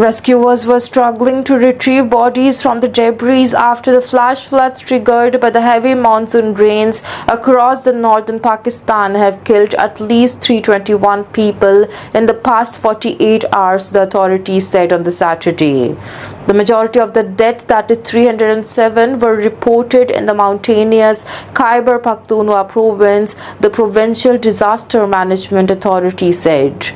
Rescuers were struggling to retrieve bodies from the debris after the flash floods triggered by the heavy monsoon rains across the northern Pakistan have killed at least 321 people in the past 48 hours, the authorities said on the Saturday. The majority of the deaths, that is 307, were reported in the mountainous Khyber Pakhtunkhwa province, the Provincial Disaster Management Authority said.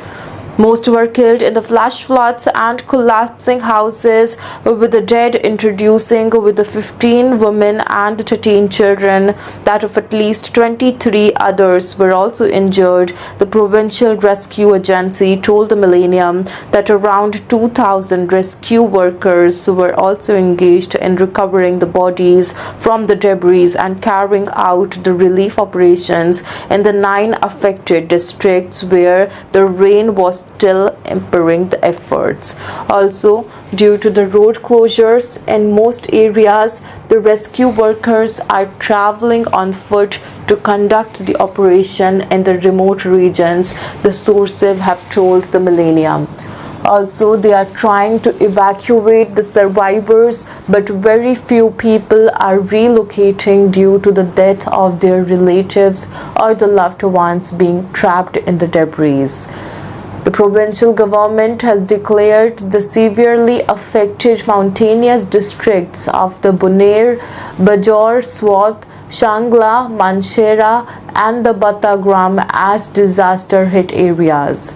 Most were killed in the flash floods and collapsing houses, with the dead introducing with the 15 women and 13 children. That of at least 23 others were also injured. The Provincial Rescue Agency told the Millennium that around 2,000 rescue workers were also engaged in recovering the bodies from the debris and carrying out the relief operations in the 9 affected districts where the rain was still impairing the efforts. Also, due to the road closures in most areas, the rescue workers are traveling on foot to conduct the operation in the remote regions, the sources have told the Millennium. Also, they are trying to evacuate the survivors, but very few people are relocating due to the death of their relatives or the loved ones being trapped in the debris. The provincial government has declared the severely affected mountainous districts of the Buner, Bajaur, Swat, Shangla, Manshera and the Battagram as disaster-hit areas.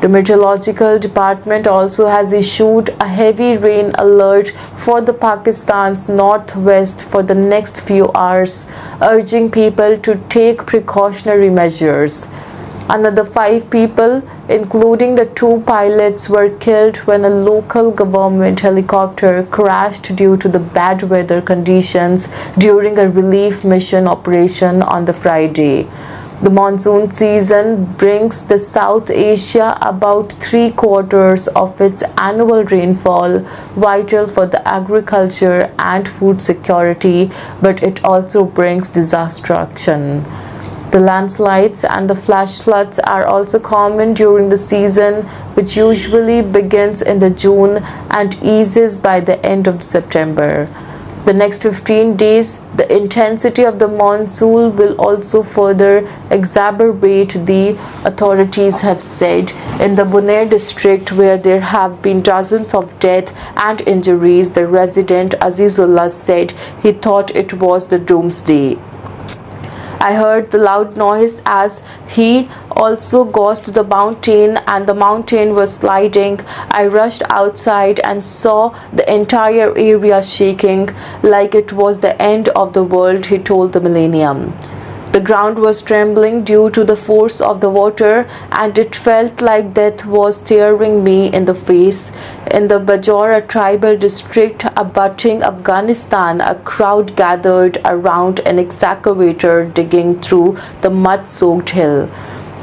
The Meteorological Department also has issued a heavy rain alert for the Pakistan's northwest for the next few hours, urging people to take precautionary measures. Another 5 people, including the 2 pilots, were killed when a local government helicopter crashed due to the bad weather conditions during a relief mission operation on the Friday. The monsoon season brings the South Asia about 3/4 of its annual rainfall, vital for the agriculture and food security, but it also brings destruction. The landslides and the flash floods are also common during the season, which usually begins in the June and eases by the end of September. The next 15 days, the intensity of the monsoon will also further exacerbate, the authorities have said. In the Buner district, where there have been dozens of deaths and injuries, the resident Azizullah said he thought it was the doomsday. I heard the loud noise as he also goes to the mountain and the mountain was sliding. I rushed outside and saw the entire area shaking like it was the end of the world, he told the Millennium. The ground was trembling due to the force of the water and it felt like death was staring me in the face. In the Bajaur tribal district abutting Afghanistan, a crowd gathered around an excavator digging through the mud-soaked hill.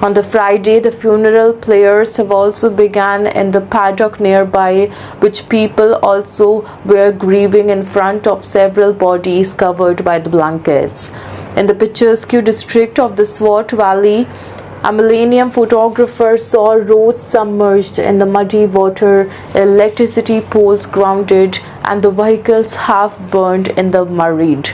On the Friday, the funeral prayers have also begun in the paddock nearby, which people also were grieving in front of several bodies covered by the blankets. In the picturesque district of the Swat Valley, a Millennium photographer saw roads submerged in the muddy water, electricity poles grounded, and the vehicles half burned in the mud.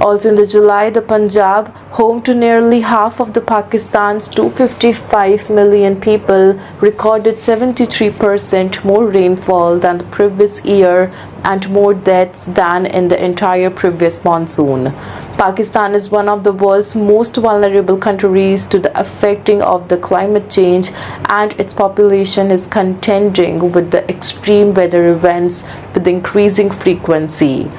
Also in the July, the Punjab, home to nearly half of the Pakistan's 255 million people, recorded 73% more rainfall than the previous year and more deaths than in the entire previous monsoon. Pakistan is one of the world's most vulnerable countries to the affecting of the climate change, and its population is contending with the extreme weather events with increasing frequency.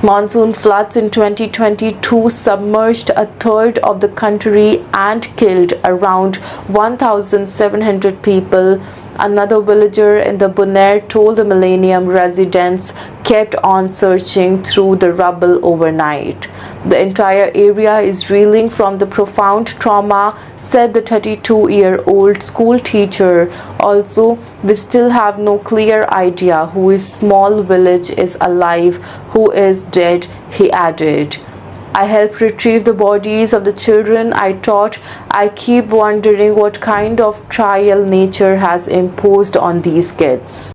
Monsoon floods in 2022 submerged a third of the country and killed around 1,700 people. Another villager in the Buner told the Millennium residents kept on searching through the rubble overnight. The entire area is reeling from the profound trauma, said the 32-year-old school teacher. Also, we still have no clear idea whose small village is alive, who is dead, he added. I helped retrieve the bodies of the children I taught. I keep wondering what kind of trial nature has imposed on these kids.